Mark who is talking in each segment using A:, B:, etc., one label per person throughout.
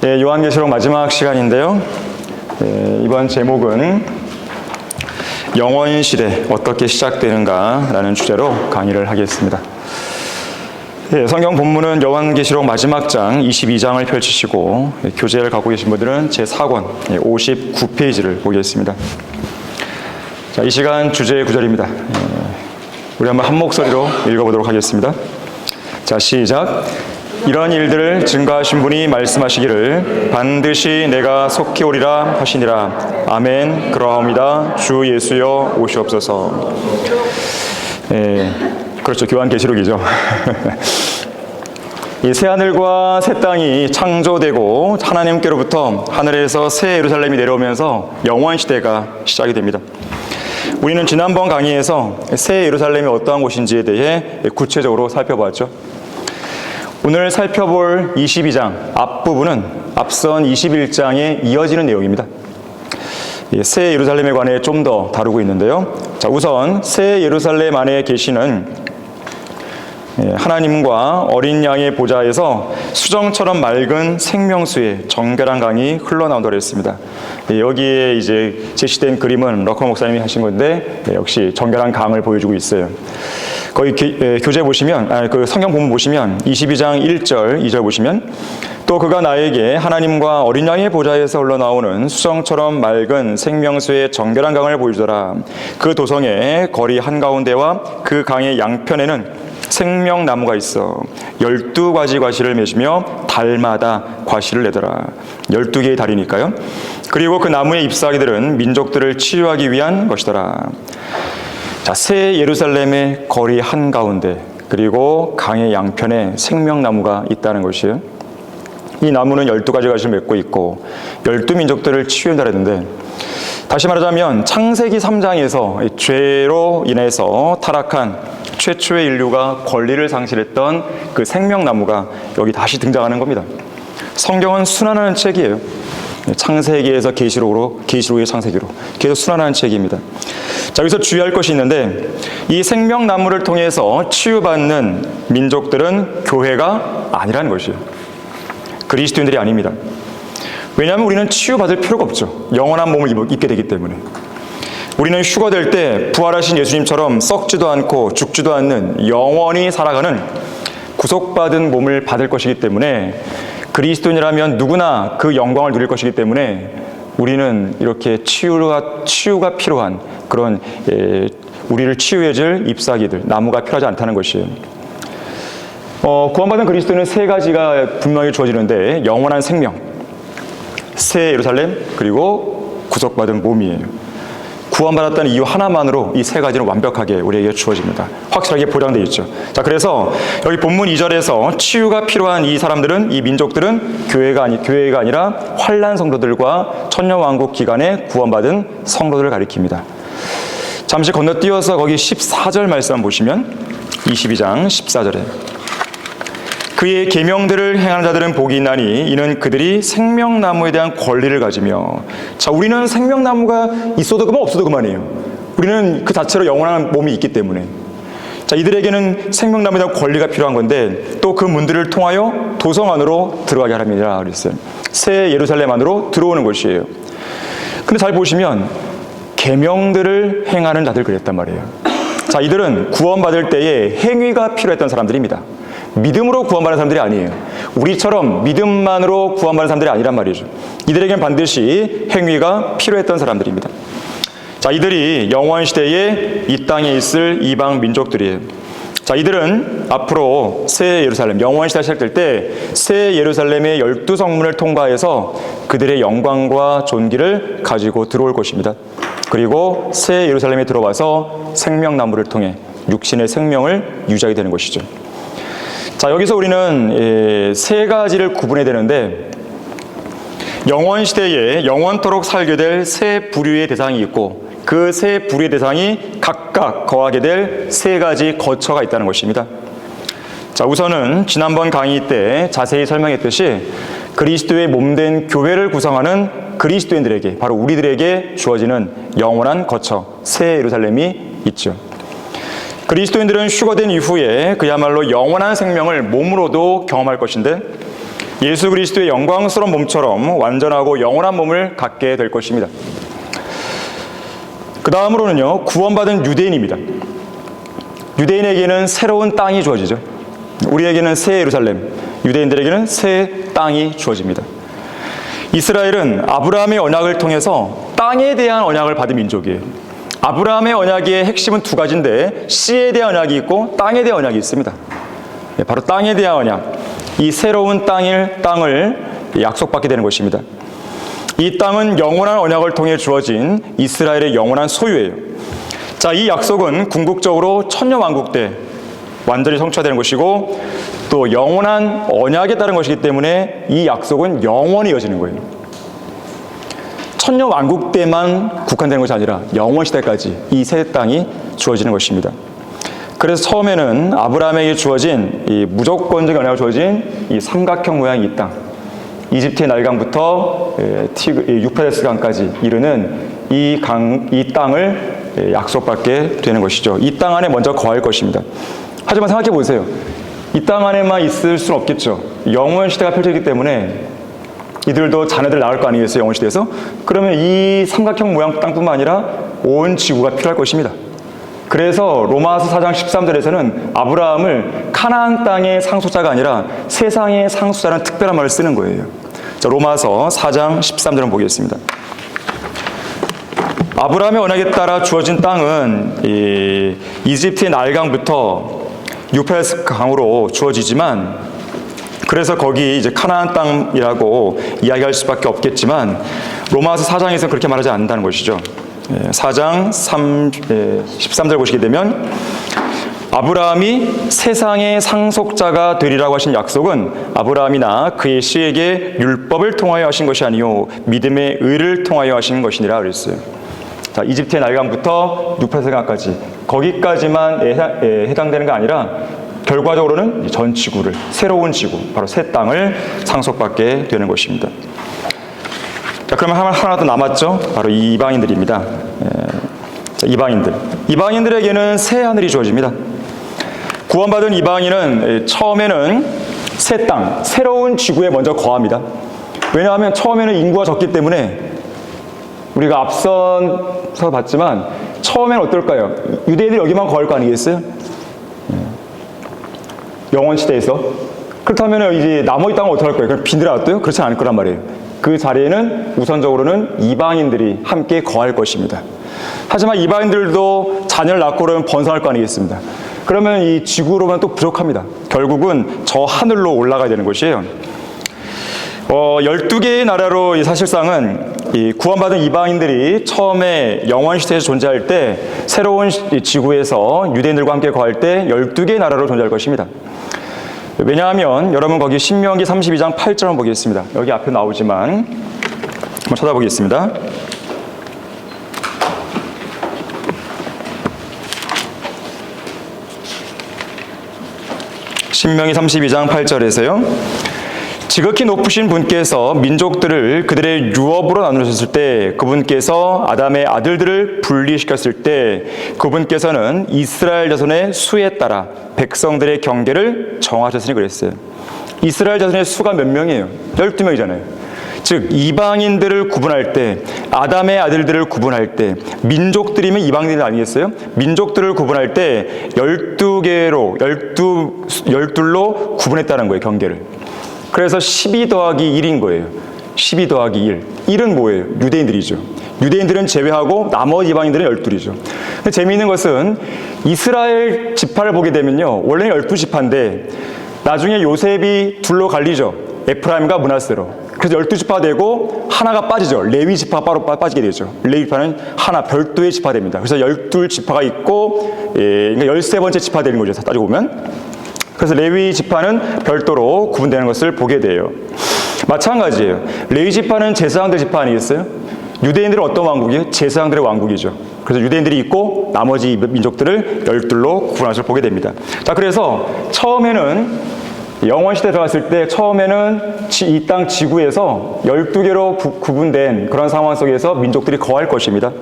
A: 요한계시록 마지막 시간인데요. 이번 제목은 영원시대 어떻게 시작되는가라는 주제로 강의를 하겠습니다. 성경 본문은 요한계시록 마지막 장 22장을 펼치시고 교재를 갖고 계신 분들은 제4권 59페이지를 보겠습니다. 자, 이 시간 주제 구절입니다. 우리 한번 한 목소리로 읽어보도록 하겠습니다. 자, 시작. 이런 일들을 증거하신 분이 말씀하시기를 반드시 내가 속히 오리라 하시니라. 아멘. 그러하옵니다. 주 예수여 오시옵소서. 그렇죠. 교환계시록이죠. 이 새하늘과 새 땅이 창조되고 하나님께로부터 하늘에서 새 예루살렘이 내려오면서 영원시대가 시작이 됩니다. 우리는 지난번 강의에서 새 예루살렘이 어떠한 곳인지에 대해 구체적으로 살펴보았죠. 오늘 살펴볼 22장 앞부분은 앞선 21장에 이어지는 내용입니다. 새 예루살렘에 관해 좀 더 다루고 있는데요. 자, 우선 새 예루살렘 안에 계시는 하나님과 어린 양의 보좌에서 수정처럼 맑은 생명수의 정결한 강이 흘러나온다고 했습니다. 여기에 이제 제시된 그림은 러커 목사님이 하신 건데 역시 정결한 강을 보여주고 있어요. 거기 교재 보시면, 그 성경 본문 보시면 22장 1절, 2절 보시면 또 그가 나에게 하나님과 어린 양의 보좌에서 흘러나오는 수정처럼 맑은 생명수의 정결한 강을 보여주더라. 그 도성의 거리 한가운데와 그 강의 양편에는 생명나무가 있어 12가지 과실을 맺으며 달마다 과실을 내더라. 12개의 달이니까요. 그리고 그 나무의 잎사귀들은 민족들을 치유하기 위한 것이더라. 자, 새 예루살렘의 거리 한가운데 그리고 강의 양편에 생명나무가 있다는 것이에요. 이 나무는 12가지 과실을 맺고 있고 12민족들을 치유한다 했는데, 다시 말하자면 창세기 3장에서 죄로 인해서 타락한 최초의 인류가 권리를 상실했던 그 생명나무가 여기 다시 등장하는 겁니다. 성경은 순환하는 책이에요. 창세기에서 계시록으로, 계시록의 창세기로 계속 순환하는 책입니다. 자, 여기서 주의할 것이 있는데 이 생명나무를 통해서 치유받는 민족들은 교회가 아니라는 것이에요. 그리스도인들이 아닙니다. 왜냐하면 우리는 치유받을 필요가 없죠. 영원한 몸을 입게 되기 때문에. 우리는 휴거될 때 부활하신 예수님처럼 썩지도 않고 죽지도 않는 영원히 살아가는 구속받은 몸을 받을 것이기 때문에, 그리스도인이라면 누구나 그 영광을 누릴 것이기 때문에 우리는 이렇게 치유가 필요한 그런 우리를 치유해줄 잎사귀들, 나무가 필요하지 않다는 것이에요. 구원받은 그리스도인은 세 가지가 분명히 주어지는데 영원한 생명, 새 예루살렘, 그리고 구속받은 몸이에요. 구원받았다는 이유 하나만으로 이 세 가지는 완벽하게 우리에게 주어집니다. 확실하게 보장되어 있죠. 자, 그래서 여기 본문 2절에서 치유가 필요한 이 사람들은, 이 민족들은 교회가 아니라 환난 성도들과 천년왕국 기간에 구원받은 성도들을 가리킵니다. 잠시 건너뛰어서 거기 14절 말씀 보시면 22장 14절에 그의 계명들을 행하는 자들은 복이 있나니 이는 그들이 생명나무에 대한 권리를 가지며. 자, 우리는 생명나무가 있어도 그만 없어도 그만이에요. 우리는 그 자체로 영원한 몸이 있기 때문에. 자, 이들에게는 생명나무에 대한 권리가 필요한 건데 또 그 문들을 통하여 도성 안으로 들어가게 하랍니다 그랬어요. 새 예루살렘 안으로 들어오는 것이에요. 근데 잘 보시면 계명들을 행하는 자들 그랬단 말이에요. 자, 이들은 구원받을 때에 행위가 필요했던 사람들입니다. 믿음으로 구원받는 사람들이 아니에요. 우리처럼 믿음만으로 구원받는 사람들이 아니란 말이죠. 이들에게는 반드시 행위가 필요했던 사람들입니다. 자, 이들이 영원시대에 이 땅에 있을 이방 민족들이에요. 자, 이들은 앞으로 새 예루살렘, 영원시대가 시작될 때 새 예루살렘의 12성문을 통과해서 그들의 영광과 존귀를 가지고 들어올 것입니다. 그리고 새 예루살렘에 들어와서 생명나무를 통해 육신의 생명을 유지하게 되는 것이죠. 자, 여기서 우리는 세 가지를 구분해야 되는데, 영원시대에 영원토록 살게 될 세 부류의 대상이 있고 그 세 부류의 대상이 각각 거하게 될 세 가지 거처가 있다는 것입니다. 자, 우선은 지난번 강의 때 자세히 설명했듯이 그리스도의 몸된 교회를 구성하는 그리스도인들에게, 바로 우리들에게 주어지는 영원한 거처, 새 예루살렘이 있죠. 그리스도인들은 휴거된 이후에 그야말로 영원한 생명을 몸으로도 경험할 것인데, 예수 그리스도의 영광스러운 몸처럼 완전하고 영원한 몸을 갖게 될 것입니다. 그 다음으로는요, 구원받은 유대인입니다. 유대인에게는 새로운 땅이 주어지죠. 우리에게는 새 예루살렘, 유대인들에게는 새 땅이 주어집니다. 이스라엘은 아브라함의 언약을 통해서 땅에 대한 언약을 받은 민족이에요. 아브라함의 언약의 핵심은 두 가지인데, 씨에 대한 언약이 있고 땅에 대한 언약이 있습니다. 바로 땅에 대한 언약, 이 새로운 땅을 약속받게 되는 것입니다. 이 땅은 영원한 언약을 통해 주어진 이스라엘의 영원한 소유예요. 자, 이 약속은 궁극적으로 천년왕국 때 완전히 성취되는 것이고, 또 영원한 언약에 따른 것이기 때문에 이 약속은 영원히 이어지는 거예요. 천년왕국 때만 국한되는 것이 아니라 영원시대까지 이 새 땅이 주어지는 것입니다. 그래서 처음에는 아브라함에게 주어진 이 무조건적 언약을 주어진 이 삼각형 모양의 이 땅, 이집트의 나일강부터 유프라테스 강까지 이르는 이 땅을 약속받게 되는 것이죠. 이 땅 안에 먼저 거할 것입니다. 하지만 생각해 보세요. 이 땅 안에만 있을 수는 없겠죠. 영원 시대가 펼쳐지기 때문에 이들도 자녀들 낳을 거 아니겠어요, 영원 시대에서? 그러면 이 삼각형 모양 땅뿐만 아니라 온 지구가 필요할 것입니다. 그래서 로마서 4장 13절에서는 아브라함을 가나안 땅의 상속자가 아니라 세상의 상속자라는 특별한 말을 쓰는 거예요. 자, 로마서 4장 13절을 보겠습니다. 아브라함의 언약에 따라 주어진 땅은 이집트의 나일강부터 유프라테스 강으로 주어지지만, 그래서 거기 이제 가나안 땅이라고 이야기할 수밖에 없겠지만, 로마서 4장에서는 그렇게 말하지 않는다는 것이죠. 4장 13절 보시게 되면, 아브라함이 세상의 상속자가 되리라고 하신 약속은 아브라함이나 그의 씨에게 율법을 통하여 하신 것이 아니요 믿음의 의를 통하여 하신 것이니라 그랬어요. 자, 이집트의 나일강부터 유프라테스 강까지 거기까지만 해당되는 게 아니라 결과적으로는 전 지구를, 새로운 지구, 바로 새 땅을 상속받게 되는 것입니다. 자, 그러면 하나 더 남았죠. 바로 이방인들입니다. 자, 이방인들에게는 새 하늘이 주어집니다. 구원받은 이방인은 처음에는 새 땅, 새로운 지구에 먼저 거합니다. 왜냐하면 처음에는 인구가 적기 때문에, 우리가 앞서서 봤지만 처음에는 어떨까요? 유대인들이 여기만 거할 거 아니겠어요? 영원 시대에서. 그렇다면 이제 나머지 땅은 어떻게 할 거예요? 그럼 빈들어 놔둬요? 그렇지 않을 거란 말이에요. 그 자리에는 우선적으로는 이방인들이 함께 거할 것입니다. 하지만 이방인들도 자녀를 낳고 그러면 번성할 거 아니겠습니다. 그러면 이 지구로만 또 부족합니다. 결국은 저 하늘로 올라가야 되는 것이에요. 12개의 나라로 사실상은 이 구원받은 이방인들이 처음에 영원 시대에서 존재할 때, 새로운 지구에서 유대인들과 함께 거할 때 12개의 나라로 존재할 것입니다. 왜냐하면 여러분 거기 신명기 32장 8절 한번 보겠습니다. 여기 앞에 나오지만 한번 찾아보겠습니다. 신명기 32장 8절에서요. 지극히 높으신 분께서 민족들을 그들의 유업으로 나누셨을 때, 그분께서 아담의 아들들을 분리시켰을 때, 그분께서는 이스라엘 자손의 수에 따라 백성들의 경계를 정하셨으니 그랬어요. 이스라엘 자손의 수가 몇 명이에요? 12명이잖아요. 즉 이방인들을 구분할 때, 아담의 아들들을 구분할 때, 민족들이면 이방인들 아니겠어요? 민족들을 구분할 때 12로 구분했다는 거예요, 경계를. 그래서 12 더하기 1인 거예요. 12 더하기 1. 1은 뭐예요? 유대인들이죠. 유대인들은 제외하고 나머지 이방인들은 12이죠. 근데 재미있는 것은 이스라엘 지파를 보게 되면요, 원래는 12지파인데 나중에 요셉이 둘로 갈리죠. 에프라임과 므낫세로. 그래서 12지파가 되고 하나가 빠지죠. 레위 지파가 바로 빠지게 되죠. 레위 지파는 하나 별도의 지파가 됩니다. 그래서 12지파가 있고, 그러니까 13번째 지파가 되는 거죠, 따지고 보면. 그래서 레위 지파는 별도로 구분되는 것을 보게 돼요. 마찬가지예요. 레위 지파는 제사장들 지파 아니겠어요? 유대인들은 어떤 왕국이에요? 제사장들의 왕국이죠. 그래서 유대인들이 있고 나머지 민족들을 12로 구분할 것을 보게 됩니다. 자, 그래서 처음에는 영원 시대에 들어갔을 때 처음에는 이 땅 지구에서 12개로 구분된 그런 상황 속에서 민족들이 거할 것입니다.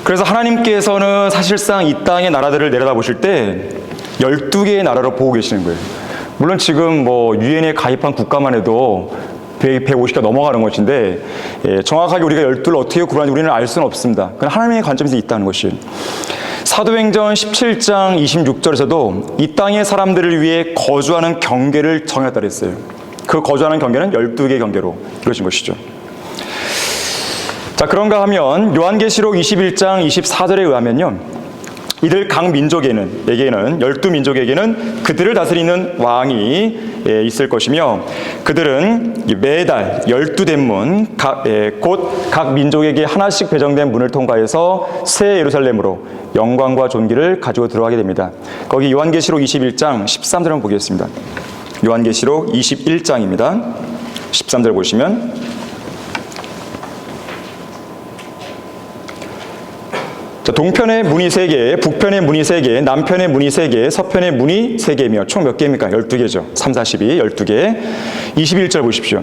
A: 그래서 하나님께서는 사실상 이 땅의 나라들을 내려다보실 때 12개의 나라로 보고 계시는 거예요. 물론 지금 뭐 유엔에 가입한 국가만 해도 150가 넘어가는 것인데 정확하게 우리가 12를 어떻게 구분하는지 우리는 알 수는 없습니다. 그건 하나님의 관점에서 있다는 것이. 사도행전 17장 26절에서도 이 땅의 사람들을 위해 거주하는 경계를 정했다 그랬어요. 그 거주하는 경계는 12개의 경계로 이루어진 것이죠. 자, 그런가 하면 요한계시록 21장 24절에 의하면요, 이들 각 민족에게는 12민족에게는 그들을 다스리는 왕이 있을 것이며, 그들은 매달 12대문 곧 각 민족에게 하나씩 배정된 문을 통과해서 새 예루살렘으로 영광과 존귀를 가지고 들어가게 됩니다. 거기 요한계시록 21장 13절 한번 보겠습니다. 요한계시록 21장입니다. 13절 보시면, 자, 동편의 문이 3개, 북편의 문이 3개, 남편의 문이 3개, 서편의 문이 3개이며 총 몇 개입니까? 12개죠. 3, 4, 12, 12개. 21절 보십시오.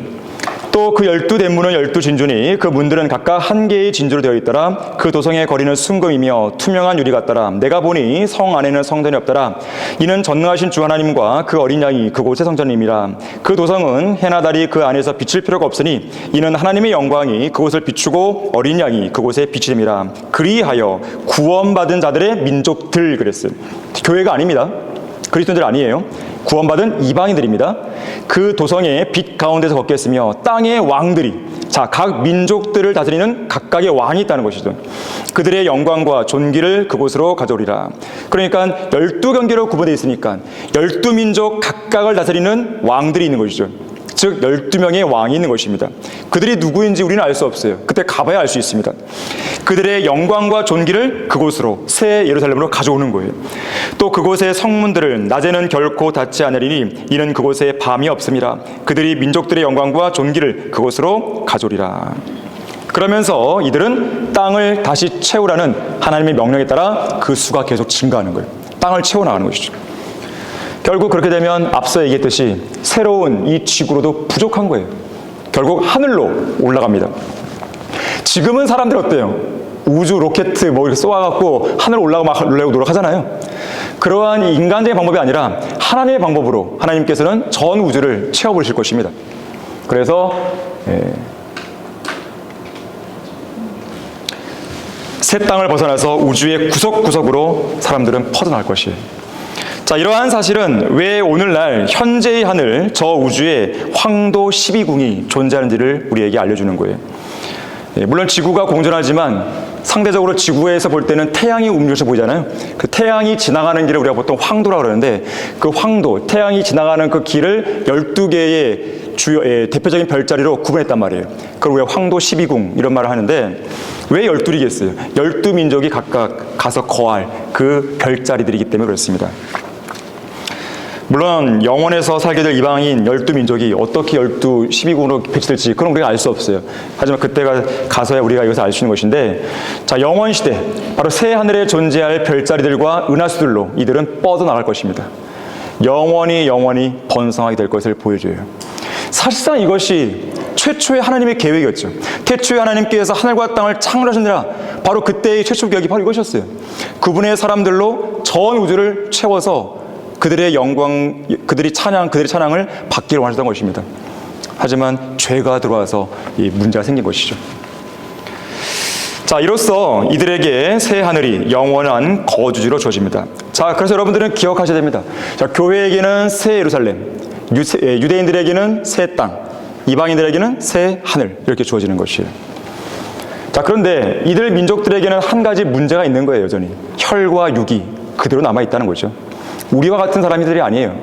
A: 또 그 12대문은 12진주니 그 문들은 각각 한 개의 진주로 되어 있더라. 그 도성의 거리는 순금이며 투명한 유리 같더라. 내가 보니 성 안에는 성전이 없더라. 이는 전능하신 주 하나님과 그 어린 양이 그곳의 성전임이라. 그 도성은 해나 달이 그 안에서 비칠 필요가 없으니 이는 하나님의 영광이 그곳을 비추고 어린 양이 그곳에 비치됨이라. 그리하여 구원받은 자들의 민족들 그랬어요. 교회가 아닙니다. 그리스도인들 아니에요. 구원받은 이방인들입니다. 그 도성의 빛 가운데서 걷겠으며 땅의 왕들이, 자, 각 민족들을 다스리는 각각의 왕이 있다는 것이죠. 그들의 영광과 존귀를 그곳으로 가져오리라. 그러니까 12경계로 구분되어 있으니까 12민족 각각을 다스리는 왕들이 있는 것이죠. 즉 12명의 왕이 있는 것입니다. 그들이 누구인지 우리는 알 수 없어요. 그때 가봐야 알 수 있습니다. 그들의 영광과 존귀를 그곳으로 새 예루살렘으로 가져오는 거예요. 또 그곳의 성문들을 낮에는 결코 닫지 않으리니 이는 그곳에 밤이 없음이라. 그들이 민족들의 영광과 존귀를 그곳으로 가져오리라. 그러면서 이들은 땅을 다시 채우라는 하나님의 명령에 따라 그 수가 계속 증가하는 거예요. 땅을 채워나가는 것이죠. 결국 그렇게 되면 앞서 얘기했듯이 새로운 이 지구로도 부족한 거예요. 결국 하늘로 올라갑니다. 지금은 사람들 어때요? 우주 로켓 뭐 이렇게 쏘아갖고 하늘 올라가고 막 놀려고 노력하잖아요. 그러한 인간적인 방법이 아니라 하나님의 방법으로 하나님께서는 전 우주를 채워버리실 것입니다. 그래서 새 땅을 벗어나서 우주의 구석구석으로 사람들은 퍼져나갈 것이에요. 자, 이러한 사실은 왜 오늘날 현재의 하늘, 저 우주에 황도 12궁이 존재하는지를 우리에게 알려주는 거예요. 물론 지구가 공전하지만 상대적으로 지구에서 볼 때는 태양이 움직여서 보이잖아요. 그 태양이 지나가는 길을 우리가 보통 황도라고 그러는데, 그 황도, 태양이 지나가는 그 길을 12개의 주요 대표적인 별자리로 구분했단 말이에요. 그걸 우리가 황도 12궁 이런 말을 하는데, 왜 12이겠어요? 12민족이 각각 가서 거할 그 별자리들이기 때문에 그렇습니다. 물론 영원에서 살게 될 이방인 12민족이 어떻게 12궁으로 배치될지 그건 우리가 알 수 없어요. 하지만 그때가 가서야 우리가 이것을 알 수 있는 것인데, 자, 영원시대, 바로 새 하늘에 존재할 별자리들과 은하수들로 이들은 뻗어나갈 것입니다. 영원히 번성하게 될 것을 보여줘요. 사실상 이것이 최초의 하나님의 계획이었죠. 태초에 하나님께서 하늘과 땅을 창조하시느라 바로 그때의 최초 계획이 바로 이것이었어요. 그분의 사람들로 전 우주를 채워서 그들의 영광, 그들의 찬양을 받기를 원하셨던 것입니다. 하지만 죄가 들어와서 이 문제가 생긴 것이죠. 자, 이로써 이들에게 새 하늘이 영원한 거주지로 주어집니다. 자, 그래서 여러분들은 기억하셔야 됩니다. 자, 교회에게는 새 예루살렘, 유대인들에게는 새 땅, 이방인들에게는 새 하늘, 이렇게 주어지는 것이에요. 자, 그런데 이들 민족들에게는 한 가지 문제가 있는 거예요. 여전히 혈과 육이 그대로 남아있다는 거죠. 우리와 같은 사람들이 아니에요.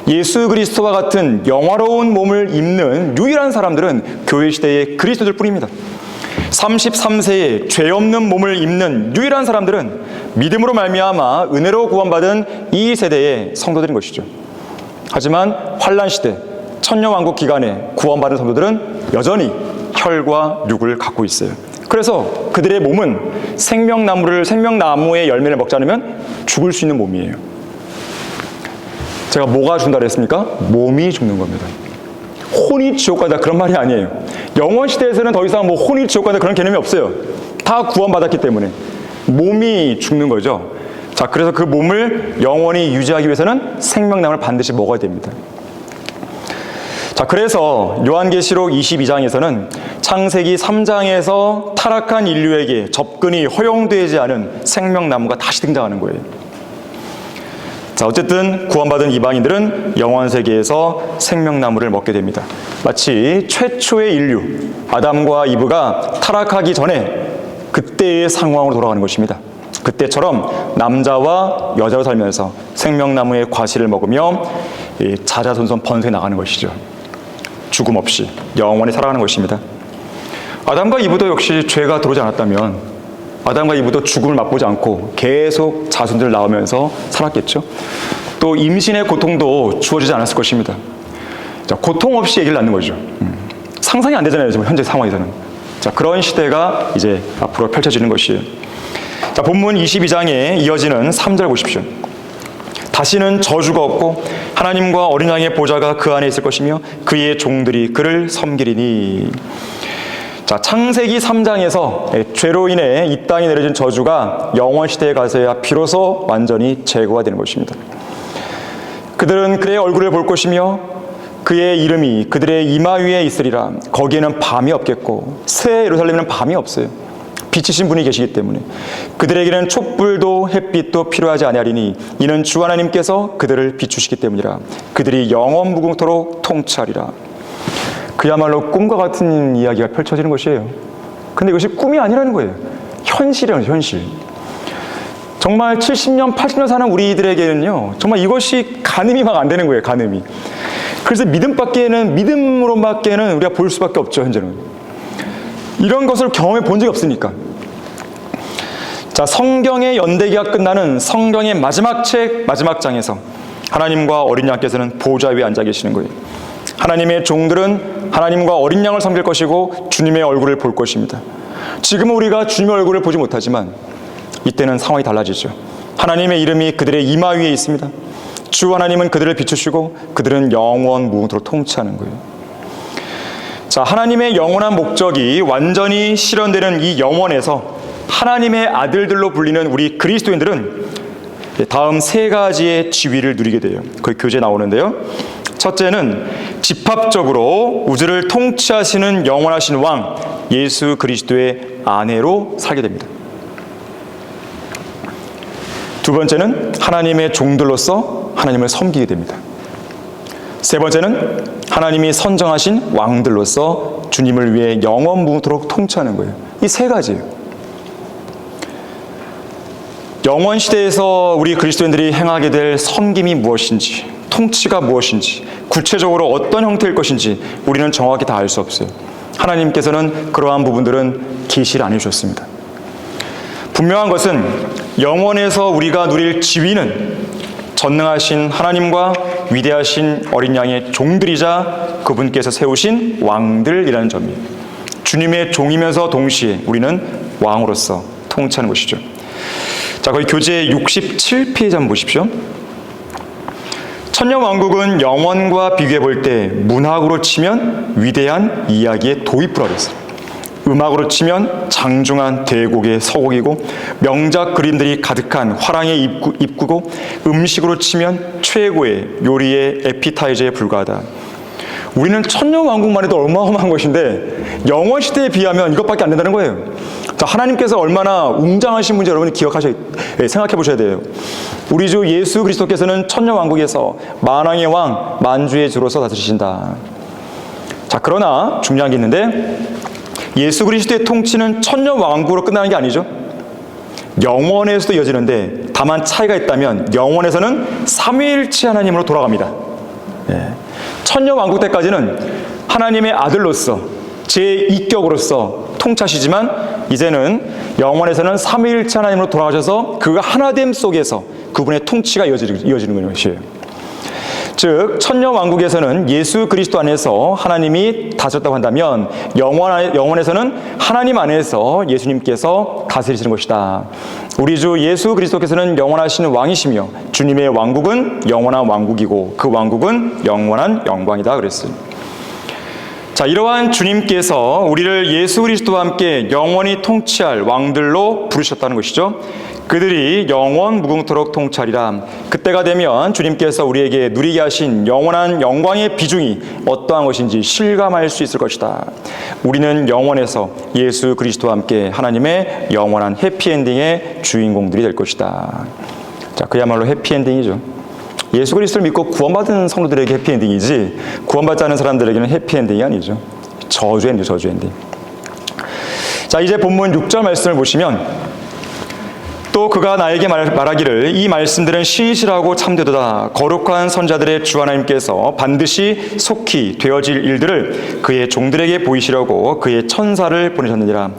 A: 예수 그리스도와 같은 영화로운 몸을 입는 유일한 사람들은 교회 시대의 그리스도들 뿐입니다. 33세에 죄 없는 몸을 입는 유일한 사람들은 믿음으로 말미암아 은혜로 구원받은 이 세대의 성도들인 것이죠. 하지만 환란 시대, 천년왕국 기간에 구원받은 성도들은 여전히 혈과 육을 갖고 있어요. 그래서 그들의 몸은 생명나무의 열매를 먹지 않으면 죽을 수 있는 몸이에요. 제가 뭐가 죽는다 그랬습니까? 몸이 죽는 겁니다. 혼이 지옥 가다 그런 말이 아니에요. 영원 시대에서는 더 이상 뭐 혼이 지옥 가다 그런 개념이 없어요. 다 구원받았기 때문에 몸이 죽는 거죠. 자, 그래서 그 몸을 영원히 유지하기 위해서는 생명나무를 반드시 먹어야 됩니다. 자, 그래서 요한계시록 22장에서는 창세기 3장에서 타락한 인류에게 접근이 허용되지 않은 생명나무가 다시 등장하는 거예요. 자, 어쨌든 구원받은 이방인들은 영원 세계에서 생명나무를 먹게 됩니다. 마치 최초의 인류 아담과 이브가 타락하기 전에 그때의 상황으로 돌아가는 것입니다. 그때처럼 남자와 여자로 살면서 생명나무의 과실을 먹으며 자자손손 번성해 나가는 것이죠. 죽음 없이 영원히 살아가는 것입니다. 아담과 이브도 역시 죄가 들어오지 않았다면 아담과 이브도 죽음을 맛보지 않고 계속 자손들 낳으면서 살았겠죠. 또 임신의 고통도 주어지지 않았을 것입니다. 자, 고통 없이 아기를 낳는 거죠. 상상이 안 되잖아요, 지금 현재 상황에서는. 자, 그런 시대가 이제 앞으로 펼쳐지는 것이에요. 자, 본문 22장에 이어지는 3절 보십시오. 다시는 저주가 없고 하나님과 어린 양의 보좌가 그 안에 있을 것이며 그의 종들이 그를 섬기리니. 자, 창세기 3장에서 죄로 인해 이 땅에 내려진 저주가 영원 시대에 가서야 비로소 완전히 제거가 되는 것입니다. 그들은 그의 얼굴을 볼 것이며 그의 이름이 그들의 이마 위에 있으리라. 거기에는 밤이 없겠고 새 예루살렘에는 밤이 없어요. 빛이신 분이 계시기 때문에 그들에게는 촛불도 햇빛도 필요하지 아니하리니 이는 주 하나님께서 그들을 비추시기 때문이라. 그들이 영원 무궁토록 통치하리라. 그야말로 꿈과 같은 이야기가 펼쳐지는 것이에요. 근데 이것이 꿈이 아니라는 거예요. 현실이에요, 현실. 정말 70년, 80년 사는 우리들에게는요, 정말 이것이 가늠이 막 안 되는 거예요, 가늠이. 그래서 믿음으로밖에는 우리가 볼 수밖에 없죠, 현재는. 이런 것을 경험해 본 적이 없으니까. 자, 성경의 연대기가 끝나는 성경의 마지막 책, 마지막 장에서 하나님과 어린 양께서는 보좌 위에 앉아 계시는 거예요. 하나님의 종들은 하나님과 어린 양을 섬길 것이고 주님의 얼굴을 볼 것입니다. 지금은 우리가 주님의 얼굴을 보지 못하지만 이때는 상황이 달라지죠. 하나님의 이름이 그들의 이마 위에 있습니다. 주 하나님은 그들을 비추시고 그들은 영원 무궁토록 통치하는 거예요. 자, 하나님의 영원한 목적이 완전히 실현되는 이 영원에서 하나님의 아들들로 불리는 우리 그리스도인들은 다음 세 가지의 지위를 누리게 돼요. 그 교재에 나오는데요. 첫째는 집합적으로 우주를 통치하시는 영원하신 왕 예수 그리스도의 아내로 살게 됩니다. 두 번째는 하나님의 종들로서 하나님을 섬기게 됩니다. 세 번째는 하나님이 선정하신 왕들로서 주님을 위해 영원 무궁토록 통치하는 거예요. 이 세 가지예요. 영원 시대에서 우리 그리스도인들이 행하게 될 섬김이 무엇인지, 통치가 무엇인지, 구체적으로 어떤 형태일 것인지 우리는 정확히 다 알 수 없어요. 하나님께서는 그러한 부분들은 계시를 안 해주셨습니다. 분명한 것은 영원에서 우리가 누릴 지위는 전능하신 하나님과 위대하신 어린 양의 종들이자 그분께서 세우신 왕들이라는 점이에요. 주님의 종이면서 동시에 우리는 왕으로서 통치하는 것이죠. 자, 거기 교재 67페이지 한번 보십시오. 천년왕국은 영원과 비교해 볼 때 문학으로 치면 위대한 이야기의 도입부라고 했어요. 음악으로 치면 장중한 대곡의 서곡이고 명작 그림들이 가득한 화랑의 입구고 음식으로 치면 최고의 요리의 에피타이저에 불과하다. 우리는 천년왕국만 해도 어마어마한 것인데 영원 시대에 비하면 이것밖에 안 된다는 거예요. 자, 하나님께서 얼마나 웅장하신 분인지 여러분이 생각해 보셔야 돼요. 우리 주 예수 그리스도께서는 천년왕국에서 만왕의 왕, 만주의 주로서 다스리신다. 자, 그러나 중요한 게 있는데 예수 그리스도의 통치는 천년왕국으로 끝나는 게 아니죠. 영원에서도 이어지는데 다만 차이가 있다면 영원에서는 삼위일체 하나님으로 돌아갑니다. 천년왕국 때까지는 하나님의 아들로서 제2격으로서 통치하시지만 이제는 영원에서는 삼위일체 하나님으로 돌아가셔서 그 하나됨 속에서 그분의 통치가 이어지는 것이에요. 즉 천년왕국에서는 예수 그리스도 안에서 하나님이 다스렸다고 한다면 영원에서는 하나님 안에서 예수님께서 다스리시는 것이다. 우리 주 예수 그리스도께서는 영원하신 왕이시며 주님의 왕국은 영원한 왕국이고 그 왕국은 영원한 영광이다 그랬어요. 자, 이러한 주님께서 우리를 예수 그리스도와 함께 영원히 통치할 왕들로 부르셨다는 것이죠. 그들이 영원 무궁토록 통찰이라. 그때가 되면 주님께서 우리에게 누리게 하신 영원한 영광의 비중이 어떠한 것인지 실감할 수 있을 것이다. 우리는 영원에서 예수 그리스도와 함께 하나님의 영원한 해피엔딩의 주인공들이 될 것이다. 자, 그야말로 해피엔딩이죠. 예수 그리스도를 믿고 구원받은 성도들에게 해피엔딩이지 구원받지 않은 사람들에게는 해피엔딩이 아니죠. 저주엔딩, 저주엔딩. 자, 이제 본문 6절 말씀을 보시면 또 그가 나에게 말하기를 이 말씀들은 신실하고 참되도다. 거룩한 선자들의 주 하나님께서 반드시 속히 되어질 일들을 그의 종들에게 보이시려고 그의 천사를 보내셨느니라.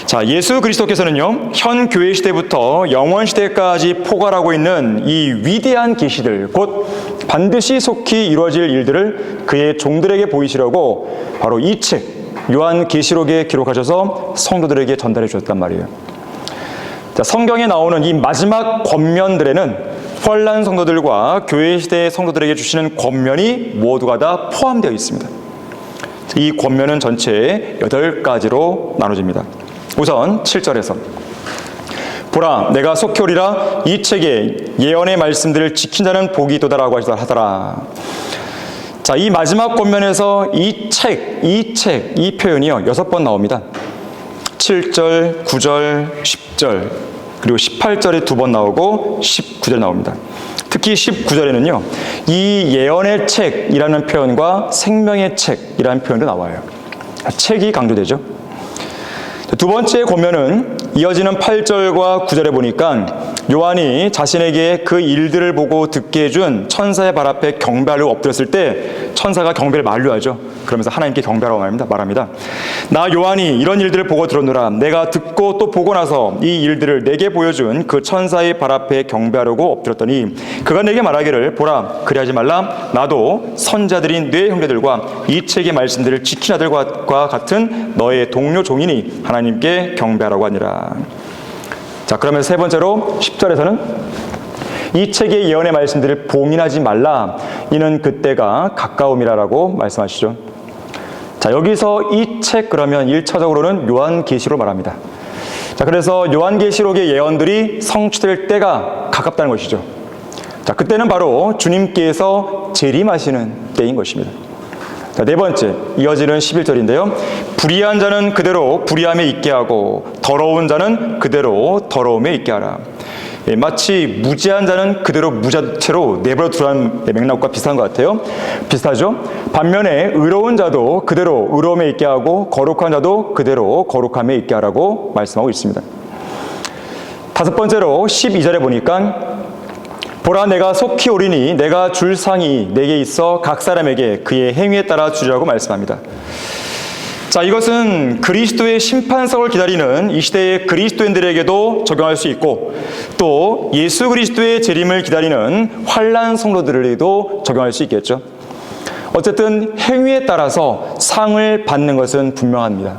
A: 자, 예수 그리스도께서는요, 현 교회 시대부터 영원 시대까지 포괄하고 있는 이 위대한 계시들, 곧 반드시 속히 이루어질 일들을 그의 종들에게 보이시려고 바로 이 책 요한계시록에 기록하셔서 성도들에게 전달해 주셨단 말이에요. 자, 성경에 나오는 이 마지막 권면들에는 환난 성도들과 교회 시대의 성도들에게 주시는 권면이 모두가 다 포함되어 있습니다. 이 권면은 전체 8가지로 나눠집니다. 우선 7절에서 보라, 내가 속히 오리라. 이 책에 예언의 말씀들을 지킨 자는 복이 있도다라고 하더라. 자, 이 마지막 권면에서 이 표현이요 6번 나옵니다. 7절, 9절, 10절, 그리고 18절에 2번 나오고 19절 나옵니다. 특히 19절에는요, 이 예언의 책이라는 표현과 생명의 책이라는 표현도 나와요. 책이 강조되죠. 두 번째 권면은 이어지는 8절과 9절에 보니까 요한이 자신에게 그 일들을 보고 듣게 해준 천사의 발 앞에 경배하려고 엎드렸을 때 천사가 경배를 만류하죠. 그러면서 하나님께 경배하라고 말합니다. 나 요한이 이런 일들을 보고 들었노라. 내가 듣고 또 보고 나서 이 일들을 내게 보여준 그 천사의 발 앞에 경배하려고 엎드렸더니 그가 내게 말하기를 보라, 그리하지 말라. 나도 선자들인 네 형제들과 이 책의 말씀들을 지킨 아들과 같은 너의 동료 종이니 하나님께 경배하라고 하니라. 자, 그러면 세 번째로 10절에서는 이 책의 예언의 말씀들을 봉인하지 말라. 이는 그때가 가까움이라라고 말씀하시죠. 자, 여기서 이 책 그러면 1차적으로는 요한계시로 말합니다. 자, 그래서 요한계시록의 예언들이 성취될 때가 가깝다는 것이죠. 자, 그때는 바로 주님께서 재림하시는 때인 것입니다. 자, 네 번째, 이어지는 11절인데요. 불의한 자는 그대로 불의함에 있게 하고 더러운 자는 그대로 더러움에 있게 하라. 마치 무지한 자는 그대로 무지한 채로 내버려 두라는 맥락과 비슷한 것 같아요. 비슷하죠? 반면에 의로운 자도 그대로 의로움에 있게 하고 거룩한 자도 그대로 거룩함에 있게 하라고 말씀하고 있습니다. 다섯 번째로 12절에 보니까 보라, 내가 속히 오리니 내가 줄 상이 내게 있어 각 사람에게 그의 행위에 따라 주리라고 말씀합니다. 자, 이것은 그리스도의 심판석을 기다리는 이 시대의 그리스도인들에게도 적용할 수 있고 또 예수 그리스도의 재림을 기다리는 환난 성도들에게도 적용할 수 있겠죠. 어쨌든 행위에 따라서 상을 받는 것은 분명합니다.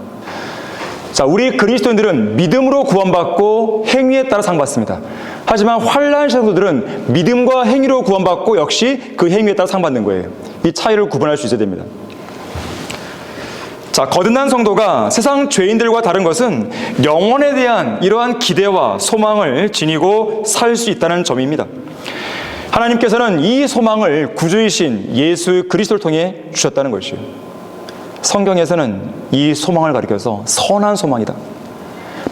A: 자, 우리 그리스도인들은 믿음으로 구원받고 행위에 따라 상 받습니다. 하지만 환난 성도들은 믿음과 행위로 구원받고 역시 그 행위에 따라 상 받는 거예요. 이 차이를 구분할 수 있어야 됩니다. 자, 거듭난 성도가 세상 죄인들과 다른 것은 영혼에 대한 이러한 기대와 소망을 지니고 살 수 있다는 점입니다. 하나님께서는 이 소망을 구주이신 예수 그리스도를 통해 주셨다는 것이에요. 성경에서는 이 소망을 가리켜서 선한 소망이다,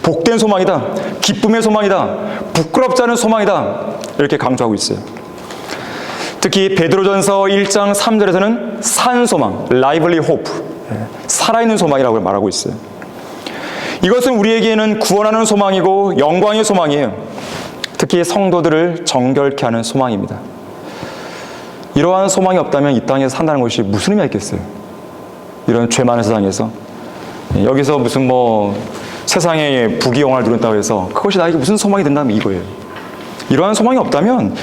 A: 복된 소망이다, 기쁨의 소망이다, 부끄럽지 않은 소망이다 이렇게 강조하고 있어요. 특히 베드로전서 1장 3절에서는 산 소망, lively hope, 살아있는 소망이라고 말하고 있어요. 이것은 우리에게는 구원하는 소망이고 영광의 소망이에요. 특히 성도들을 정결케 하는 소망입니다. 이러한 소망이 없다면 이 땅에서 산다는 것이 무슨 의미가 있겠어요? 이런 죄 많은 세상에서 여기서 무슨 세상에 부귀영화를 누린다고 해서 그것이 나에게 무슨 소망이 된다면 이거예요. 이러한 소망이 없다면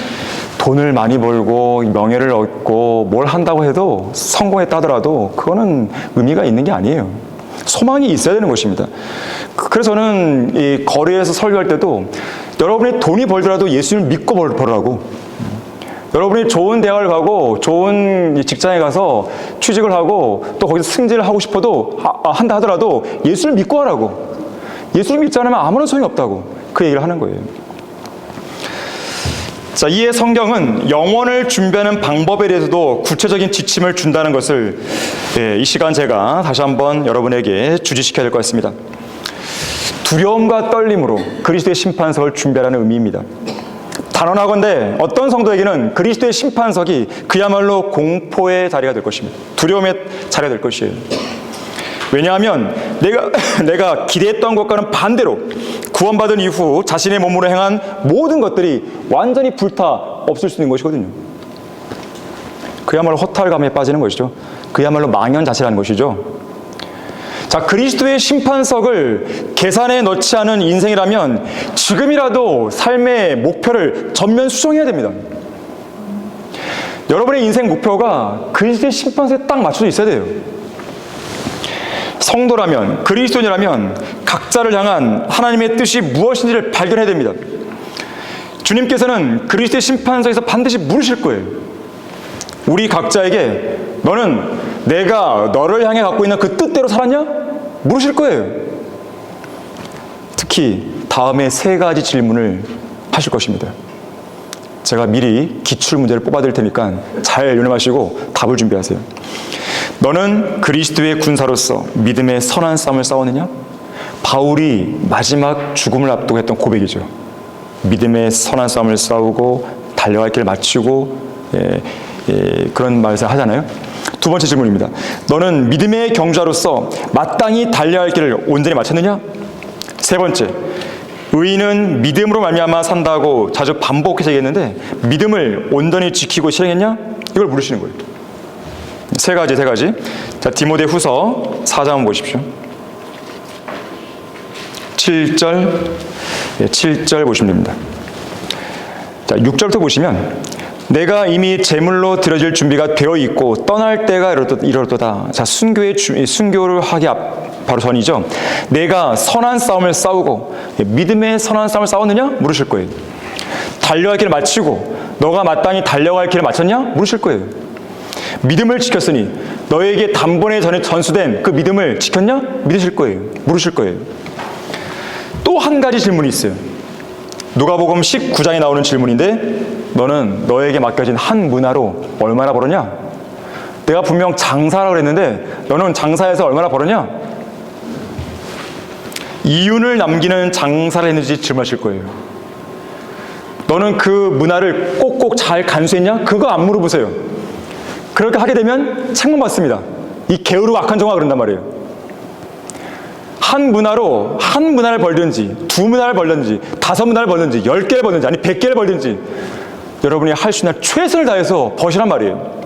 A: 돈을 많이 벌고 명예를 얻고 뭘 한다고 해도 성공했다 하더라도 그거는 의미가 있는 게 아니에요. 소망이 있어야 되는 것입니다. 그래서 저는 이 거리에서 설교할 때도 여러분이 돈이 벌더라도 예수님을 믿고 벌으라고, 여러분이 좋은 대학을 가고 좋은 직장에 가서 취직을 하고 또 거기서 승진을 하고 싶어도 한다 하더라도 예수를 믿고 하라고. 예수를 믿지 않으면 아무런 소용이 없다고. 그 얘기를 하는 거예요. 자, 이에 성경은 영혼을 준비하는 방법에 대해서도 구체적인 지침을 준다는 것을 이 시간 제가 다시 한번 여러분에게 주지시켜야 될 것 같습니다. 두려움과 떨림으로 그리스도의 심판석을 준비하라는 의미입니다. 단언하건대 어떤 성도에게는 그리스도의 심판석이 그야말로 공포의 자리가 될 것입니다. 두려움의 자리가 될 것이에요. 왜냐하면 내가 기대했던 것과는 반대로 구원받은 이후 자신의 몸으로 행한 모든 것들이 완전히 불타 없을 수 있는 것이거든요. 그야말로 허탈감에 빠지는 것이죠. 그야말로 망연자실하는 것이죠. 자, 그리스도의 심판석을 계산에 넣지 않은 인생이라면 지금이라도 삶의 목표를 전면 수정해야 됩니다. 여러분의 인생 목표가 그리스도의 심판석에 딱 맞춰져 있어야 돼요. 성도라면, 그리스도인이라면 각자를 향한 하나님의 뜻이 무엇인지를 발견해야 됩니다. 주님께서는 그리스도의 심판석에서 반드시 물으실 거예요. 우리 각자에게 너는 내가 너를 향해 갖고 있는 그 뜻대로 살았냐? 물으실 거예요. 특히 다음에 3가지 질문을 하실 것입니다. 제가 미리 기출문제를 뽑아드릴 테니까 잘 유념하시고 답을 준비하세요. 너는 그리스도의 군사로서 믿음의 선한 싸움을 싸웠느냐? 바울이 마지막 죽음을 앞두고 했던 고백이죠. 믿음의 선한 싸움을 싸우고 달려갈 길을 마치고 그런 말을 하잖아요. 2번째 질문입니다. 너는 믿음의 경주자로서 마땅히 달려갈 길을 온전히 마쳤느냐? 3번째, 의인은 믿음으로 말미암아 산다고 자주 반복해서 얘기했는데 믿음을 온전히 지키고 실행했냐? 이걸 물으시는 거예요. 3가지. 자, 디모데후서 4장 보십시오. 7절 보시면 됩니다. 자, 6절부터 보시면 내가 이미 제물로 드려질 준비가 되어 있고 떠날 때가 이르렀도다. 자, 순교를 하기 바로 전이죠. 내가 선한 싸움을 싸우고 믿음의 선한 싸움을 싸웠느냐? 물으실 거예요. 달려갈 길을 마치고 너가 마땅히 달려갈 길을 마쳤냐? 물으실 거예요. 믿음을 지켰으니 너에게 단번에 전에 전수된 그 믿음을 지켰냐? 물으실 거예요. 또 한 가지 질문이 있어요. 누가복음 19장에 나오는 질문인데 너는 너에게 맡겨진 한 문화로 얼마나 벌었냐? 내가 분명 장사라고 그랬는데 너는 장사에서 얼마나 벌었냐? 이윤을 남기는 장사를 했는지 질문하실 거예요. 너는 그 문화를 꼭꼭 잘 간수했냐? 그거 안 물어보세요. 그렇게 하게 되면 책망 받습니다. 이 게으르고 악한 종아 그런단 말이에요. 한 문화를 벌든지 2문화를 벌든지 5문화를 벌든지 10개를 벌든지 아니 100개를 벌든지 여러분이 할 수 있는 최선을 다해서 버시란 말이에요.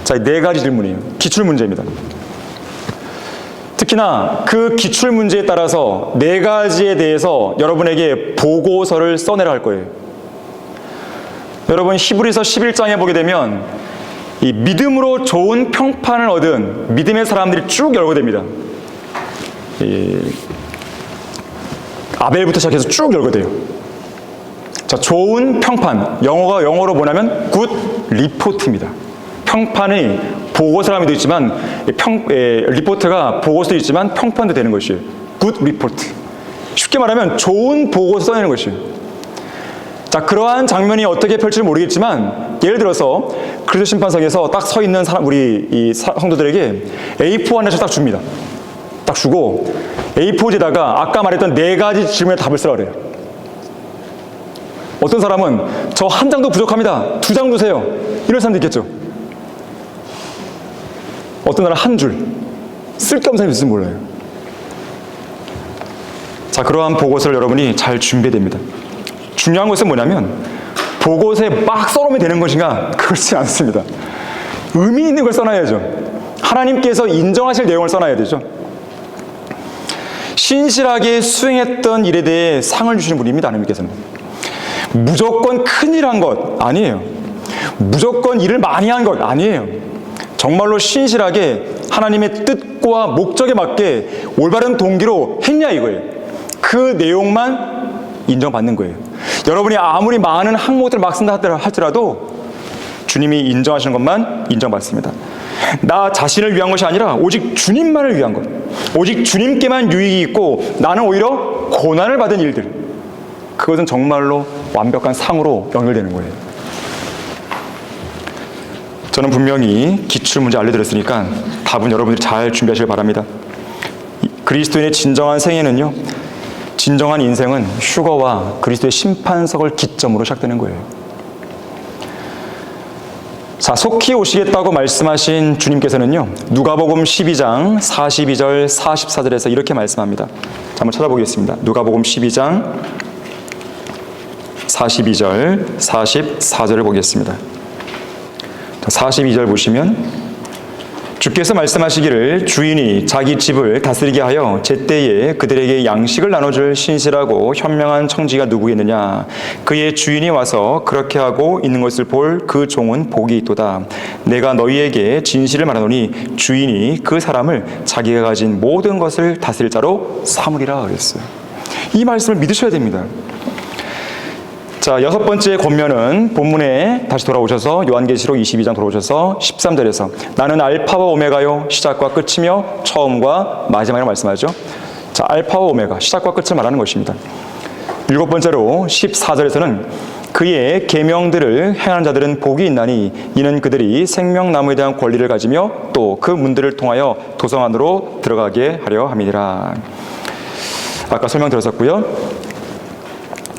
A: 자, 4가지 질문이에요. 기출문제입니다. 특히나 그 기출문제에 따라서 4가지에 대해서 여러분에게 보고서를 써내라 할 거예요. 여러분 히브리서 11장에 보게 되면 이 믿음으로 좋은 평판을 얻은 믿음의 사람들이 쭉 열거됩니다. 아벨부터 시작해서 쭉 열거돼요. 자, 좋은 평판, 영어로 뭐냐면 good report입니다. 평판이 보고서라고 있지만 리포트가 보고서도 있지만 평판도 되는 것이에요. good report. 쉽게 말하면 좋은 보고서 써내는 것이에요. 자, 그러한 장면이 어떻게 펼칠지 모르겠지만 예를 들어서 그리스도 심판석에서 딱 서 있는 우리 이 성도들에게 A4 하나씩 딱 줍니다. 딱 주고 A4지에다가 아까 말했던 4가지 질문에 답을 쓰라 그래요. 어떤 사람은 저 한 장도 부족합니다. 2장 주세요. 이런 사람도 있겠죠. 어떤 사람은 한 줄. 쓸데없는 사람이 있을지 몰라요. 자, 그러한 보고서를 여러분이 잘 준비해야 됩니다. 중요한 것은 뭐냐면 보고서에 막 써놓으면 되는 것인가? 그렇지 않습니다. 의미 있는 걸 써놔야죠. 하나님께서 인정하실 내용을 써놔야 되죠. 신실하게 수행했던 일에 대해 상을 주시는 분입니다. 하나님께서는. 무조건 큰일 한 것 아니에요. 무조건 일을 많이 한 것 아니에요. 정말로 신실하게 하나님의 뜻과 목적에 맞게 올바른 동기로 했냐 이거예요. 그 내용만 인정받는 거예요. 여러분이 아무리 많은 항목들을 막 쓴다 할지라도 주님이 인정하시는 것만 인정받습니다. 나 자신을 위한 것이 아니라 오직 주님만을 위한 것, 오직 주님께만 유익이 있고 나는 오히려 고난을 받은 일들, 그것은 정말로 완벽한 상으로 연결되는 거예요. 저는 분명히 기출문제 알려드렸으니까 답은 여러분들이 잘 준비하시길 바랍니다. 그리스도인의 진정한 생애는요, 진정한 인생은 휴거와 그리스도의 심판석을 기점으로 시작되는 거예요. 자, 속히 오시겠다고 말씀하신 주님께서는요, 누가복음 12장 42절 44절에서 이렇게 말씀합니다. 자, 한번 찾아보겠습니다. 누가복음 12장 42절 44절을 보겠습니다. 42절 보시면, 주께서 말씀하시기를 주인이 자기 집을 다스리게 하여 제때에 그들에게 양식을 나눠줄 신실하고 현명한 청지가 누구겠느냐. 그의 주인이 와서 그렇게 하고 있는 것을 볼 그 종은 복이 있도다. 내가 너희에게 진실을 말하노니 주인이 그 사람을 자기가 가진 모든 것을 다스릴 자로 삼으리라 그랬어요. 이 말씀을 믿으셔야 됩니다. 자, 여섯 번째 권면은 본문에 다시 돌아오셔서 요한계시록 22장 돌아오셔서 13절에서 나는 알파와 오메가요, 시작과 끝이며 처음과 마지막이라고 말씀하죠. 자, 알파와 오메가, 시작과 끝을 말하는 것입니다. 일곱 번째로 14절에서는 그의 계명들을 행하는 자들은 복이 있나니 이는 그들이 생명나무에 대한 권리를 가지며 또 그 문들을 통하여 도성 안으로 들어가게 하려 함이니라. 아까 설명드렸었고요.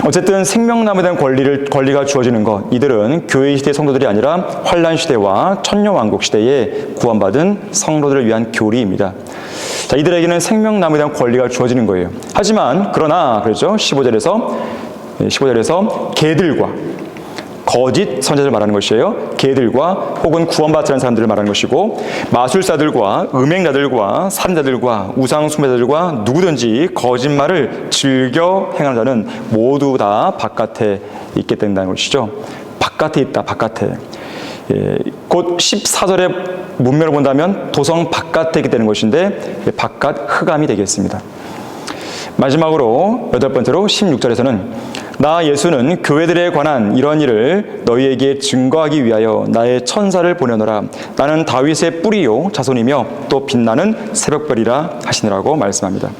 A: 어쨌든 생명나무에 대한 권리가 주어지는 것, 이들은 교회 시대 성도들이 아니라 환란 시대와 천년왕국 시대에 구원받은 성도들을 위한 교리입니다. 자, 이들에게는 생명나무에 대한 권리가 주어지는 거예요. 하지만 그러나 그렇죠. 15절에서 개들과 거짓 선지자를 말하는 것이에요. 개들과 혹은 구원받지 않은 사람들을 말하는 것이고, 마술사들과 음행자들과 살인자들과 우상숭배자들과 누구든지 거짓말을 즐겨 행하는 자는 모두 다 바깥에 있게 된다는 것이죠. 바깥에 있다, 바깥에. 곧 14절의 문맥을 본다면 도성 바깥에 있게 되는 것인데 바깥 흑암이 되겠습니다. 마지막으로 여덟 번째로 16절에서는 나 예수는 교회들에 관한 이런 일을 너희에게 증거하기 위하여 나의 천사를 보내노라. 나는 다윗의 뿌리요 자손이며 또 빛나는 새벽별이라 하시느라고 말씀합니다.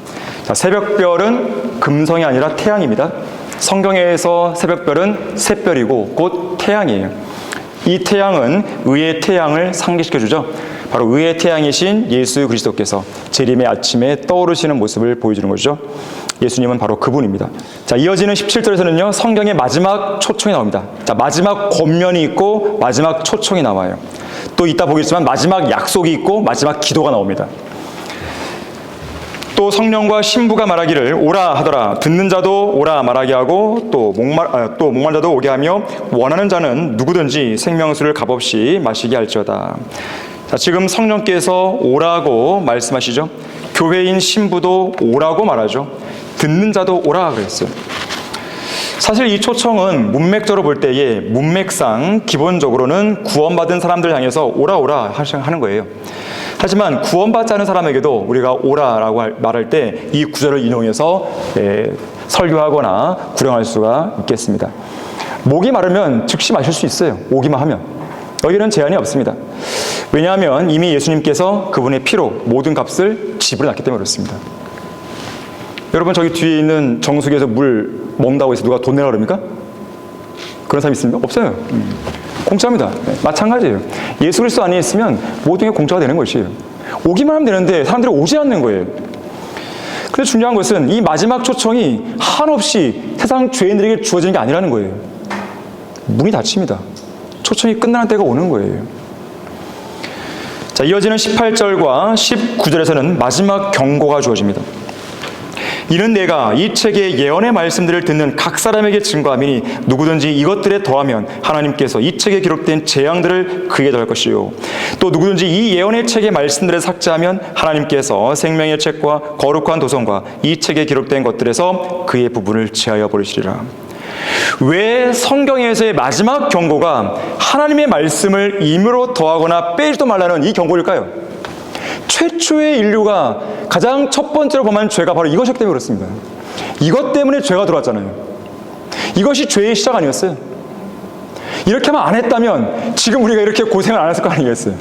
A: 자, 새벽별은 금성이 아니라 태양입니다. 성경에서 새벽별은 샛별이고 곧 태양이에요. 이 태양은 의의 태양을 상기시켜주죠. 바로 의의 태양이신 예수 그리스도께서 재림의 아침에 떠오르시는 모습을 보여주는 거죠. 예수님은 바로 그분입니다. 자, 이어지는 17절에서는요, 성경의 마지막 초청이 나옵니다. 자, 마지막 권면이 있고 마지막 초청이 나와요. 또 이따 보겠지만 마지막 약속이 있고 마지막 기도가 나옵니다. 또 성령과 신부가 말하기를 오라 하더라. 듣는 자도 오라 말하게 하고 또 목마른 자도 오게 하며 원하는 자는 누구든지 생명수를 값없이 마시게 할지어다. 자, 지금 성령께서 오라고 말씀하시죠. 교회인 신부도 오라고 말하죠. 듣는 자도 오라 그랬어요. 사실 이 초청은 문맥적으로 볼 때에 문맥상 기본적으로는 구원받은 사람들 향해서 오라 오라 하는 거예요. 하지만 구원받지 않은 사람에게도 우리가 오라라고 말할 때 이 구절을 인용해서 설교하거나 구령할 수가 있겠습니다. 목이 마르면 즉시 마실 수 있어요. 오기만 하면. 여기는 제한이 없습니다. 왜냐하면 이미 예수님께서 그분의 피로 모든 값을 지불해놨기 때문에 그렇습니다. 여러분, 저기 뒤에 있는 정수기에서 물 먹는다고 해서 누가 돈 내라 그럽니까? 그런 사람 있습니까? 없어요. 공짜입니다. 마찬가지예요. 예수 그리스도 안에 있으면 모든 게 공짜가 되는 것이에요. 오기만 하면 되는데 사람들이 오지 않는 거예요. 근데 중요한 것은 이 마지막 초청이 한없이 세상 죄인들에게 주어지는 게 아니라는 거예요. 문이 닫힙니다. 초청이 끝나는 때가 오는 거예요. 자, 이어지는 18절과 19절에서는 마지막 경고가 주어집니다. 이는 내가 이 책의 예언의 말씀들을 듣는 각 사람에게 증거함이니 누구든지 이것들에 더하면 하나님께서 이 책에 기록된 재앙들을 그에게 더할 것이요 또 누구든지 이 예언의 책의 말씀들을 삭제하면 하나님께서 생명의 책과 거룩한 도성과 이 책에 기록된 것들에서 그의 부분을 제하여 버리시리라. 왜 성경에서의 마지막 경고가 하나님의 말씀을 임으로 더하거나 빼지도 말라는 이 경고일까요? 최초의 인류가 가장 첫 번째로 범한 죄가 바로 이것이기 때문에 그렇습니다. 이것 때문에 죄가 들어왔잖아요. 이것이 죄의 시작 아니었어요? 이렇게만 안 했다면 지금 우리가 이렇게 고생을 안 했을 거 아니겠어요?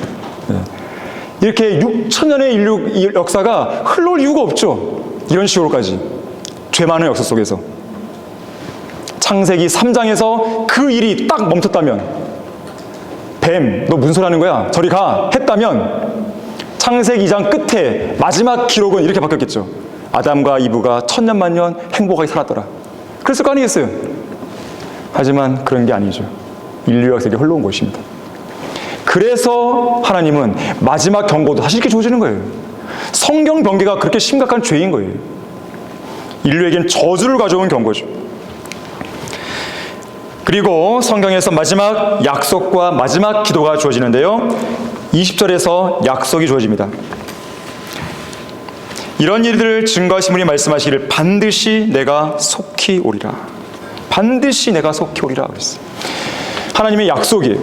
A: 이렇게 6천년의 인류 역사가 흘러올 이유가 없죠. 이런 식으로까지 죄 많은 역사 속에서. 창세기 3장에서 그 일이 딱 멈췄다면, 뱀, 너 무슨 소리 하는 거야? 저리 가! 했다면 창세기 2장 끝에 마지막 기록은 이렇게 바뀌었겠죠. 아담과 이브가 천년만년 행복하게 살았더라. 그랬을 거 아니겠어요? 하지만 그런 게 아니죠. 인류의 세계에 흘러온 것입니다. 그래서 하나님은 마지막 경고도 다시 이렇게 주어지는 거예요. 성경 번개가 그렇게 심각한 죄인 거예요. 인류에겐 저주를 가져온 경고죠. 그리고 성경에서 마지막 약속과 마지막 기도가 주어지는데요. 20절에서 약속이 주어집니다. 이런 일들을 증거하신 분이 말씀하시기를 반드시 내가 속히 오리라. 반드시 내가 속히 오리라 그랬어요. 하나님의 약속이에요.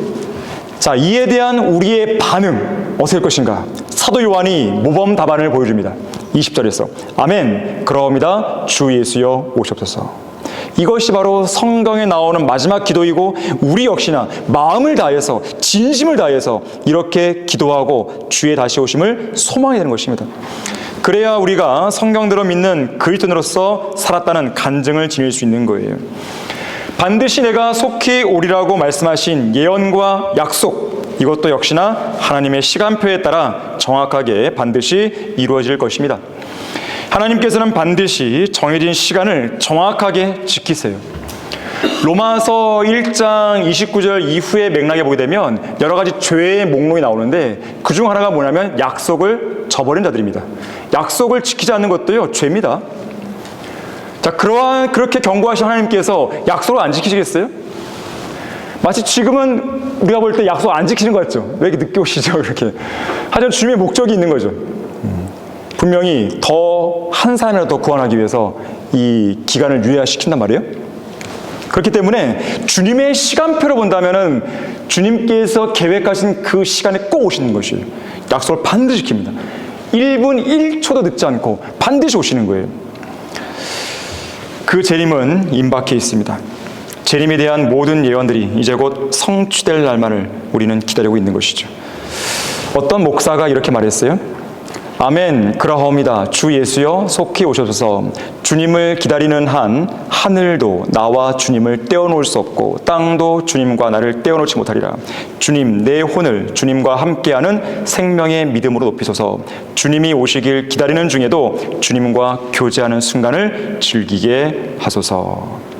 A: 자, 이에 대한 우리의 반응 어떻게 할 것인가? 사도 요한이 모범 답안을 보여줍니다. 20절에서 아멘 그러옵니다 주 예수여 오시옵소서. 이것이 바로 성경에 나오는 마지막 기도이고 우리 역시나 마음을 다해서 진심을 다해서 이렇게 기도하고 주의 다시 오심을 소망해야 되는 것입니다. 그래야 우리가 성경대로 믿는 그리스도인으로서 살았다는 간증을 지닐 수 있는 거예요. 반드시 내가 속히 오리라고 말씀하신 예언과 약속, 이것도 역시나 하나님의 시간표에 따라 정확하게 반드시 이루어질 것입니다. 하나님께서는 반드시 정해진 시간을 정확하게 지키세요. 로마서 1장 29절 이후의 맥락에 보게 되면 여러 가지 죄의 목록이 나오는데 그 중 하나가 뭐냐면 약속을 저버린 자들입니다. 약속을 지키지 않는 것도요 죄입니다. 자, 그렇게 경고하신 하나님께서 약속을 안 지키시겠어요? 마치 지금은 우리가 볼 때 약속 안 지키는 것 같죠? 왜 이렇게 늦게 오시죠? 이렇게. 하지만 주님의 목적이 있는 거죠. 분명히 더 한 사람이라도 더 구원하기 위해서 이 기간을 유예시킨단 말이에요. 그렇기 때문에 주님의 시간표로 본다면은 주님께서 계획하신 그 시간에 꼭 오시는 것이에요. 약속을 반드시 지킵니다. 1분 1초도 늦지 않고 반드시 오시는 거예요. 그 재림은 임박해 있습니다. 재림에 대한 모든 예언들이 이제 곧 성취될 날만을 우리는 기다리고 있는 것이죠. 어떤 목사가 이렇게 말했어요. 아멘 그러하옵니다 주 예수여 속히 오셔서 주님을 기다리는 한 하늘도 나와 주님을 떼어놓을 수 없고 땅도 주님과 나를 떼어놓지 못하리라. 주님 내 혼을 주님과 함께하는 생명의 믿음으로 높이소서. 주님이 오시길 기다리는 중에도 주님과 교제하는 순간을 즐기게 하소서.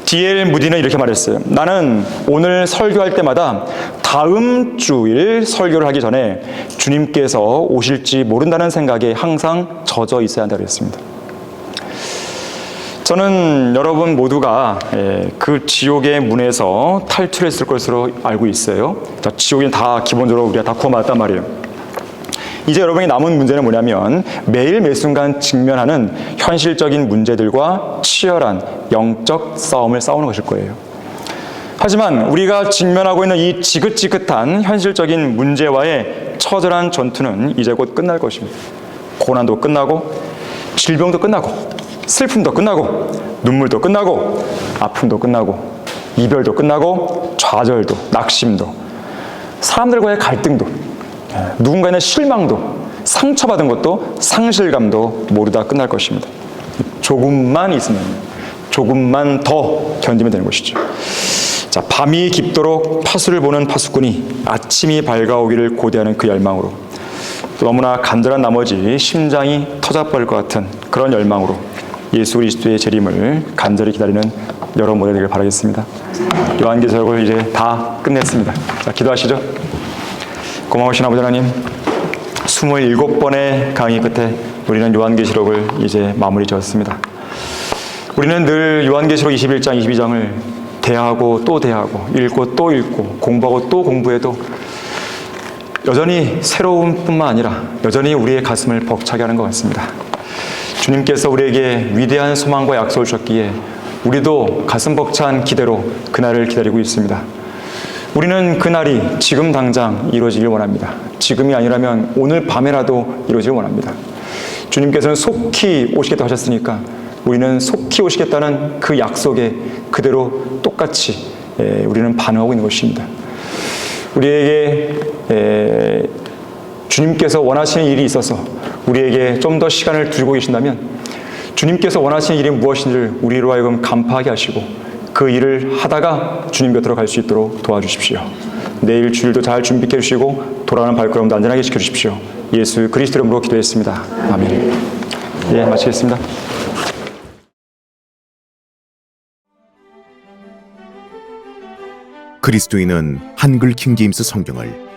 A: D.L. 무디는 이렇게 말했어요. 나는 오늘 설교할 때마다 다음 주일 설교를 하기 전에 주님께서 오실지 모른다는 생각에 항상 젖어 있어야 한다고 했습니다. 저는 여러분 모두가 그 지옥의 문에서 탈출했을 것으로 알고 있어요. 지옥에는 다 기본적으로 우리가 다 구원받았단 말이에요. 이제 여러분이 남은 문제는 뭐냐면 매일 매순간 직면하는 현실적인 문제들과 치열한 영적 싸움을 싸우는 것일 거예요. 하지만 우리가 직면하고 있는 이 지긋지긋한 현실적인 문제와의 처절한 전투는 이제 곧 끝날 것입니다. 고난도 끝나고 질병도 끝나고 슬픔도 끝나고 눈물도 끝나고 아픔도 끝나고 이별도 끝나고 좌절도 낙심도 사람들과의 갈등도 누군가의 실망도 상처받은 것도 상실감도 모두 다 끝날 것입니다. 조금만 있으면 조금만 더 견디면 되는 것이죠. 자, 밤이 깊도록 파수를 보는 파수꾼이 아침이 밝아오기를 고대하는 그 열망으로 또 너무나 간절한 나머지 심장이 터져버릴 것 같은 그런 열망으로 예수 그리스도의 재림을 간절히 기다리는 여러분 모두 되길 바라겠습니다. 요한계시록을 이제 다 끝냈습니다. 자, 기도하시죠. 고마우신 아버지 하나님, 27번의 강의 끝에 우리는 요한계시록을 이제 마무리 지었습니다. 우리는 늘 요한계시록 21장, 22장을 대하고 또 대하고 읽고 또 읽고 공부하고 또 공부해도 여전히 새로운 뿐만 아니라 여전히 우리의 가슴을 벅차게 하는 것 같습니다. 주님께서 우리에게 위대한 소망과 약속을 주셨기에 우리도 가슴 벅찬 기대로 그날을 기다리고 있습니다. 우리는 그날이 지금 당장 이루어지길 원합니다. 지금이 아니라면 오늘 밤에라도 이루어지길 원합니다. 주님께서는 속히 오시겠다고 하셨으니까 우리는 속히 오시겠다는 그 약속에 그대로 똑같이 우리는 반응하고 있는 것입니다. 우리에게 주님께서 원하시는 일이 있어서 우리에게 좀 더 시간을 두고 계신다면 주님께서 원하시는 일이 무엇인지를 우리로 하여금 간파하게 하시고 그 일을 하다가 주님 곁으로 갈 수 있도록 도와주십시오. 내일 주일도 잘 준비해 주시고 돌아가는 발걸음도 안전하게 지켜주십시오. 예수 그리스도 이름으로 기도했습니다. 아멘. 예, 마치겠습니다.
B: 그리스도인은 한글 킹제임스 성경을